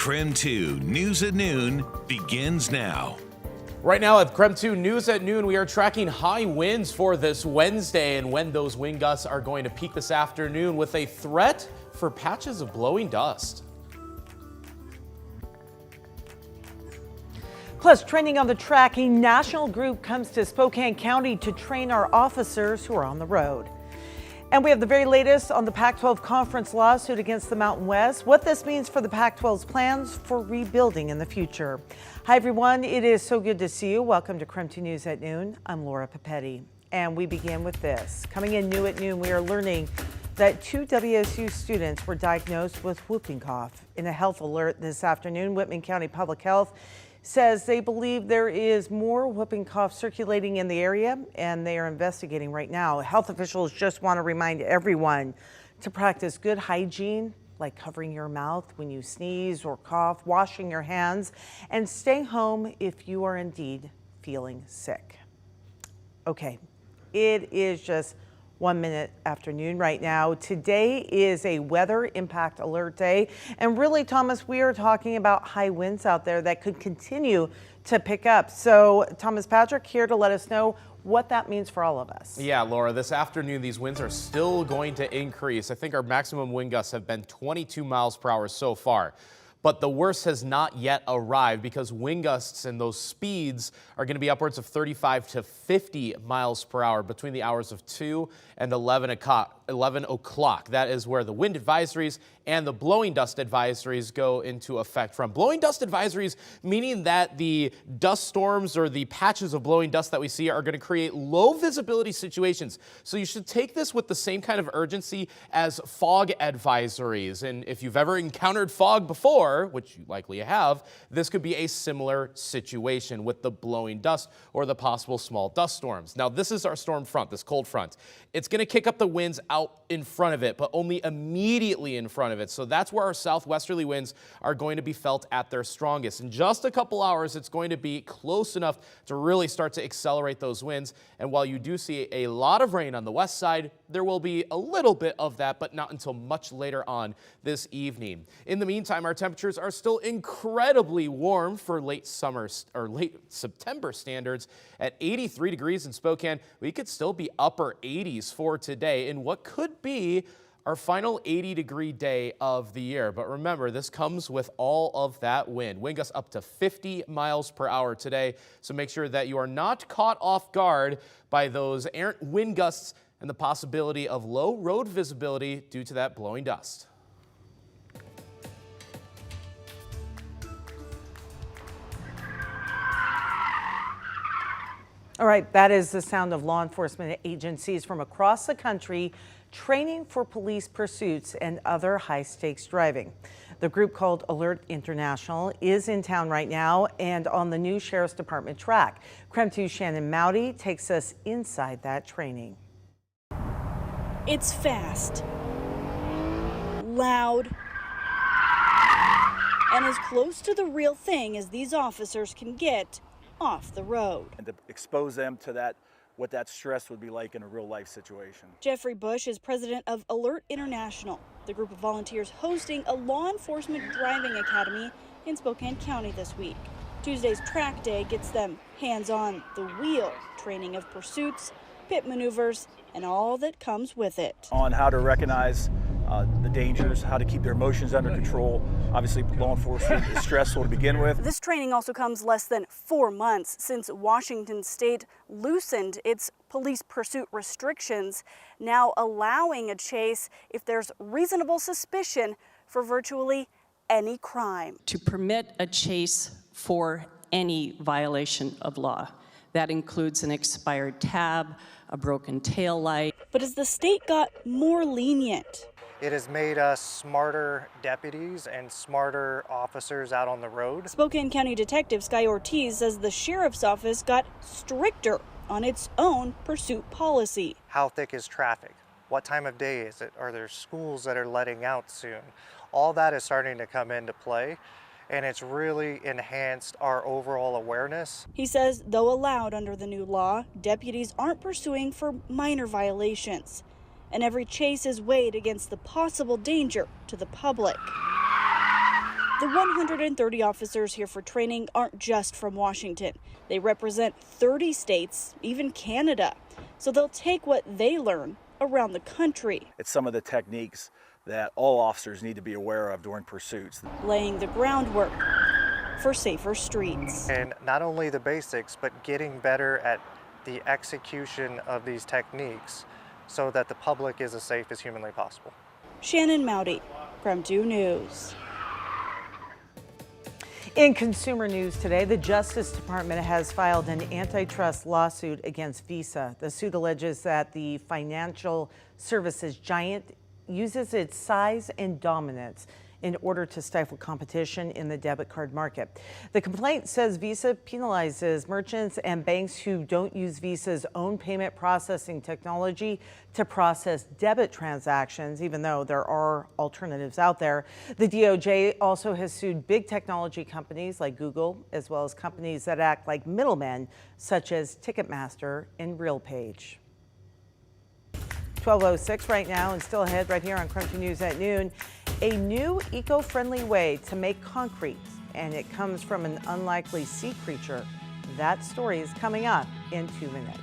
KREM 2 News at Noon begins now. Right now at KREM 2 News at Noon, we are tracking high winds for this Wednesday and when those wind gusts are going to peak this afternoon with a threat for patches of blowing dust. Plus, training on the track, a national group comes to Spokane County to train our officers who are on the road. And we have the very latest on the Pac-12 conference lawsuit against the Mountain West, what this means for the Pac-12's plans for rebuilding in the future. Hi, everyone. It is so good to see you. Welcome to KREM 2 News at Noon. I'm Laura Papetti, and we begin with this. Coming in new at noon, we are learning that 2 WSU students were diagnosed with whooping cough. In a health alert this afternoon, Whitman County Public Health says they believe there is more whooping cough circulating in the area, and they are investigating right now. Health officials just want to remind everyone to practice good hygiene, like covering your mouth when you sneeze or cough, washing your hands, and stay home if you are indeed feeling sick. Okay, it is just 1 minute after noon right now. Today is a weather impact alert day. And really, Thomas, we are talking about high winds out there that could continue to pick up. So Thomas Patrick here to let us know what that means for all of us. Yeah, Laura, this afternoon, these winds are still going to increase. I think our maximum wind gusts have been 22 miles per hour so far. But the worst has not yet arrived because wind gusts and those speeds are going to be upwards of 35 to 50 miles per hour between the hours of 2 and 11 o'clock. That is where the wind advisories and the blowing dust advisories go into effect from. Blowing dust advisories meaning that the dust storms or the patches of blowing dust that we see are going to create low visibility situations. So you should take this with the same kind of urgency as fog advisories. And if you've ever encountered fog before, which you likely have, this could be a similar situation with the blowing dust or the possible small dust storms. Now, this is our storm front, this cold front. It's going to kick up the winds out in front of it, but only immediately in front of it. So that's where our southwesterly winds are going to be felt at their strongest. In just a couple hours, it's going to be close enough to really start to accelerate those winds. And while you do see a lot of rain on the west side, there will be a little bit of that, but not until much later on this evening. In the meantime, our temperatures are still incredibly warm for late summer or late September standards. At 83 degrees in Spokane, we could still be upper 80s for today in what could be our final 80-degree day of the year. But remember, this comes with all of that wind. Wind gusts up to 50 miles per hour today. So make sure that you are not caught off guard by those errant wind gusts and the possibility of low road visibility due to that blowing dust. All right, that is the sound of law enforcement agencies from across the country training for police pursuits and other high-stakes driving. The group called Alert International is in town right now and on the new Sheriff's Department track. KREM 2's Shannon Mowdy takes us inside that training. It's fast, loud, and as close to the real thing as these officers can get off the road. And to expose them to that, what that stress would be like in a real life situation. Jeffrey Bush is president of Alert International, the group of volunteers hosting a law enforcement driving academy in Spokane County this week. Tuesday's track day gets them hands on the wheel, training of pursuits, pit maneuvers, and all that comes with it. On how to recognize the dangers, how to keep their emotions under control. Obviously, law enforcement is stressful to begin with. This training also comes less than 4 months since Washington State loosened its police pursuit restrictions, now allowing a chase if there's reasonable suspicion for virtually any crime. To permit a chase for any violation of law. That includes an expired tab, a broken tail light. But as the state got more lenient, it has made us smarter deputies and smarter officers out on the road. Spokane County Detective Sky Ortiz says the sheriff's office got stricter on its own pursuit policy. How thick is traffic? What time of day is it? Are there schools that are letting out soon? All that is starting to come into play, and it's really enhanced our overall awareness. He says, though allowed under the new law, deputies aren't pursuing for minor violations, and every chase is weighed against the possible danger to the public. The 130 officers here for training aren't just from Washington. They represent 30 states, even Canada. So they'll take what they learn around the country. It's some of the techniques that all officers need to be aware of during pursuits. Laying the groundwork for safer streets. And not only the basics, but getting better at the execution of these techniques so that the public is as safe as humanly possible. Shannon Mowdy, KREM 2 News. In consumer news today, the Justice Department has filed an antitrust lawsuit against Visa. The suit alleges that the financial services giant uses its size and dominance in order to stifle competition in the debit card market. The complaint says Visa penalizes merchants and banks who don't use Visa's own payment processing technology to process debit transactions, even though there are alternatives out there. The DOJ also has sued big technology companies like Google, as well as companies that act like middlemen, such as Ticketmaster and RealPage. 12:06 right now, and still ahead right here on KREM 2 News at noon. A new eco-friendly way to make concrete, and it comes from an unlikely sea creature. That story is coming up in 2 minutes.